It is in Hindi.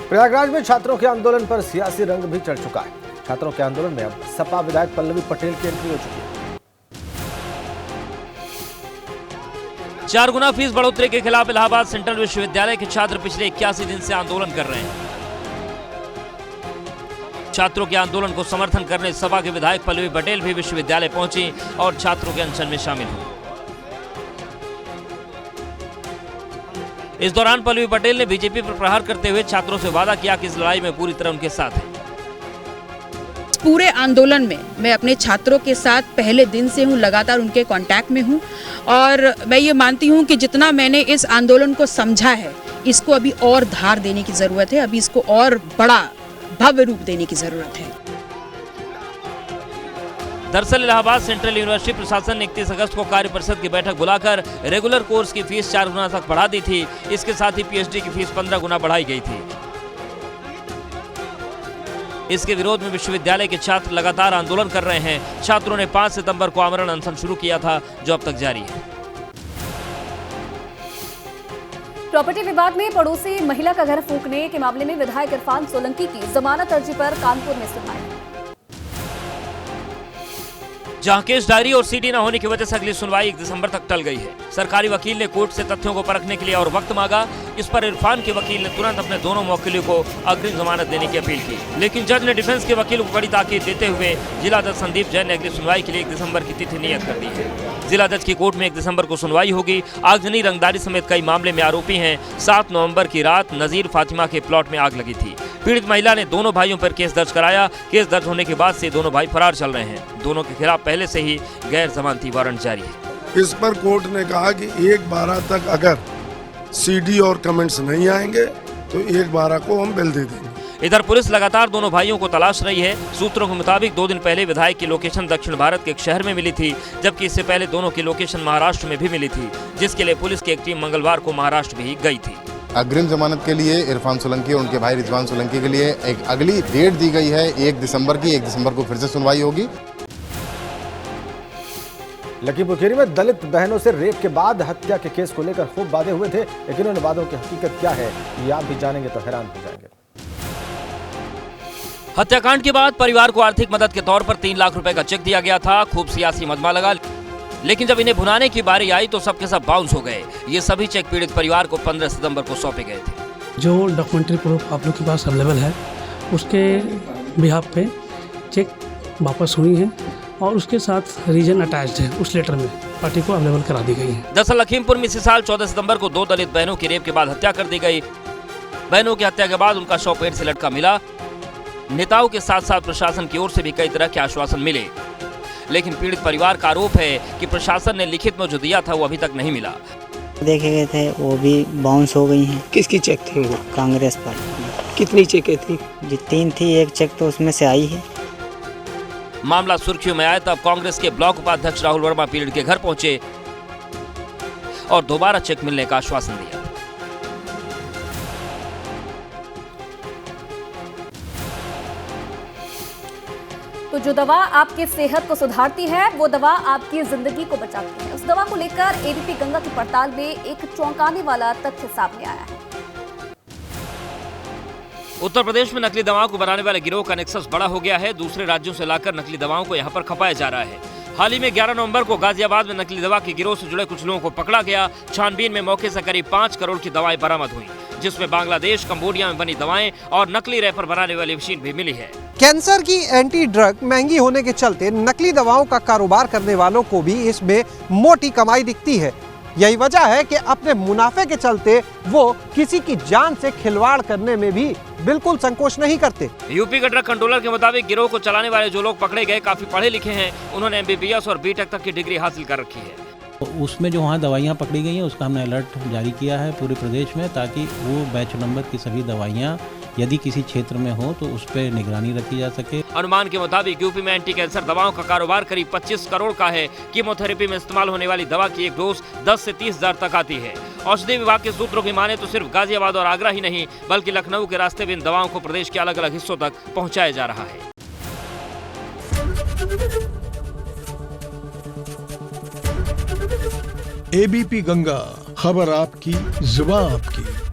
प्रयागराज में छात्रों के आंदोलन पर सियासी रंग भी चढ़ चुका है। छात्रों के आंदोलन में अब सपा विधायक पल्लवी पटेल की एंट्री हो चुकी है। 4 गुना फीस बढ़ोतरी के खिलाफ इलाहाबाद सेंट्रल विश्वविद्यालय के छात्र पिछले 81 दिन से आंदोलन कर रहे हैं। छात्रों के आंदोलन को समर्थन करने सपा के विधायक पल्लवी पटेल भी विश्वविद्यालय पहुंची और छात्रों के अनशन में शामिल हुई। इस दौरान पल्लवी पटेल ने बीजेपी पर प्रहार करते हुए छात्रों से वादा किया कि इस लड़ाई में पूरी तरह उनके साथ है। पूरे आंदोलन में मैं अपने छात्रों के साथ पहले दिन से हूँ, लगातार उनके कांटेक्ट में हूँ और मैं ये मानती हूँ कि जितना मैंने इस आंदोलन को समझा है, इसको अभी और धार देने की जरूरत है, अभी इसको और बड़ा भव्य रूप देने की जरूरत है। दरअसल इलाहाबाद सेंट्रल यूनिवर्सिटी प्रशासन ने 31 अगस्त को कार्य परिषद की बैठक बुलाकर रेगुलर कोर्स की फीस 4 गुना तक बढ़ा दी थी। इसके साथ ही पीएचडी की फीस 15 गुना बढ़ाई गई थी। इसके विरोध में विश्वविद्यालय के छात्र लगातार आंदोलन कर रहे हैं। छात्रों ने 5 सितंबर को आमरण अनशन शुरू किया था, जो अब तक जारी है। प्रॉपर्टी विवाद में पड़ोसी महिला का घर फूंकने के मामले में विधायक इरफान सोलंकी की जमानत अर्जी पर कानपुर में सुनवाई। जहां केस डायरी और सीडी न होने की वजह से अगली सुनवाई 1 दिसंबर तक टल गई है। सरकारी वकील ने कोर्ट से तथ्यों को परखने के लिए और वक्त मांगा। इस पर इरफान के वकील ने तुरंत अपने दोनों मुवक्किलों को अग्रिम जमानत देने की अपील की, लेकिन जज ने डिफेंस के वकील को कड़ी ताकीद देते हुए जिला जज संदीप जैन ने अगली सुनवाई के लिए 1 दिसंबर की तिथि नियत कर दी है। जिला जज की कोर्ट में 1 दिसंबर को सुनवाई होगी। आगजनी, रंगदारी समेत कई मामले में आरोपी हैं। 7 नवंबर की रात नजीर फातिमा के प्लॉट में आग लगी थी। पीड़ित महिला ने दोनों भाइयों पर केस दर्ज कराया। केस दर्ज होने के बाद से दोनों भाई फरार चल रहे हैं। दोनों के खिलाफ पहले से ही गैर जमानती वारंट जारी है। इस पर कोर्ट ने कहा कि 1/12 तक अगर सीडी और कमेंट्स नहीं आएंगे तो 1/12 को हम बेल दे देंगे। इधर पुलिस लगातार दोनों भाइयों को तलाश रही है। सूत्रों के मुताबिक 2 दिन पहले विधायक की लोकेशन दक्षिण भारत के एक शहर में मिली थी, जबकि इससे पहले दोनों की लोकेशन महाराष्ट्र में भी मिली थी, जिसके लिए पुलिस की एक टीम मंगलवार को महाराष्ट्र भी गई थी। अग्रिम जमानत के लिए इरफान सोलंकी और उनके भाई रिजवान सोलंकी के लिए एक अगली डेट दी गई है 1 दिसंबर की। 1 दिसंबर को फिर से सुनवाई होगी। लखीमपुर खीरी में दलित बहनों से रेप के बाद हत्या के केस को लेकर खूब वादे हुए थे, लेकिन उन वादों की हकीकत क्या है, ये आप भी जानेंगे तो हैरान हो जाएंगे। हत्याकांड के बाद परिवार को आर्थिक मदद के तौर पर 3 लाख रुपए का चेक दिया गया था। खूब सियासी मजमा लगा, लेकिन जब इन्हें भुनाने की बारी आई तो सबके सब बाउंस हो गए। ये सभी चेक पीड़ित परिवार को 15 सितंबर को सौंपे गए थे। जो डॉक्यूमेंट्री प्रूफ आप लोग के पास अवेलेबल है, उसके बिहाफ पे चेक वापस हुई है और उसके साथ रीजन अटैच्ड है। उस लेटर में पार्टी को अवेलेबल करा दी गई है। दरअसल लखीमपुर में इसी साल 14 सितंबर को 2 दलित बहनों की रेप के बाद हत्या कर दी गई। बहनों की हत्या के बाद उनका शव पेड़ से लटका मिला। नेताओं के साथ साथ प्रशासन की ओर से भी कई तरह के आश्वासन मिले, लेकिन पीड़ित परिवार का आरोप है कि प्रशासन ने लिखित में जो दिया था वो अभी तक नहीं मिला। देखे गए थे वो भी बाउंस हो गई हैं। किसकी चेक थी वो? कांग्रेस पार्टी। कितनी चेकें थी? जी 3 थी, 1 चेक तो उसमें से आई है। मामला सुर्खियों में आया तब कांग्रेस के ब्लॉक उपाध्यक्ष राहुल वर्मा पीड़ित के घर पहुंचे और दोबारा चेक मिलने का आश्वासन दिया। तो जो दवा आपकी सेहत को सुधारती है, वो दवा आपकी जिंदगी को बचाती है। उस दवा को लेकर एबीपी गंगा की पड़ताल में एक चौंकाने वाला तथ्य सामने आया है। उत्तर प्रदेश में नकली दवाओं को बनाने वाले गिरोह का नेक्सस बड़ा हो गया है। दूसरे राज्यों से लाकर नकली दवाओं को यहां पर खपाया जा रहा है। हाल ही में 11 नवंबर को गाजियाबाद में नकली दवा के गिरोह से जुड़े कुछ लोगों को पकड़ा गया। छानबीन में मौके से करीब 5 करोड़ की दवाएं बरामद हुई, जिसमें बांग्लादेश, कंबोडिया में बनी दवाएं और नकली रैपर बनाने वाली मशीन भी मिली है। कैंसर की एंटी ड्रग महंगी होने के चलते नकली दवाओं का कारोबार करने वालों को भी इसमें मोटी कमाई दिखती है। यही वजह है कि अपने मुनाफे के चलते वो किसी की जान से खिलवाड़ करने में भी बिल्कुल संकोच नहीं करते। यूपी के ड्रग कंट्रोलर के मुताबिक गिरोह को चलाने वाले जो लोग पकड़े गए काफी पढ़े लिखे हैं। उन्होंने MBBS और BTech तक की डिग्री हासिल कर रखी है। तो उसमें जो वहाँ दवाइयाँ पकड़ी गई हैं उसका हमने अलर्ट जारी किया है पूरे प्रदेश में, ताकि वो बैच नंबर की सभी दवाइयाँ यदि किसी क्षेत्र में हो तो उस पर निगरानी रखी जा सके। अनुमान के मुताबिक यूपी में एंटी कैंसर दवाओं का कारोबार करीब 25 करोड़ का है। कीमोथेरेपी में इस्तेमाल होने वाली दवा की एक डोज 10 से 30 हजार तक आती है। औषधि विभाग के सूत्रों की माने तो सिर्फ गाजियाबाद और आगरा ही नहीं, बल्कि लखनऊ के रास्ते भी इन दवाओं को प्रदेश के अलग अलग हिस्सों तक पहुँचाया जा रहा है। एबीपी गंगा, खबर आपकी, जुबान आपकी।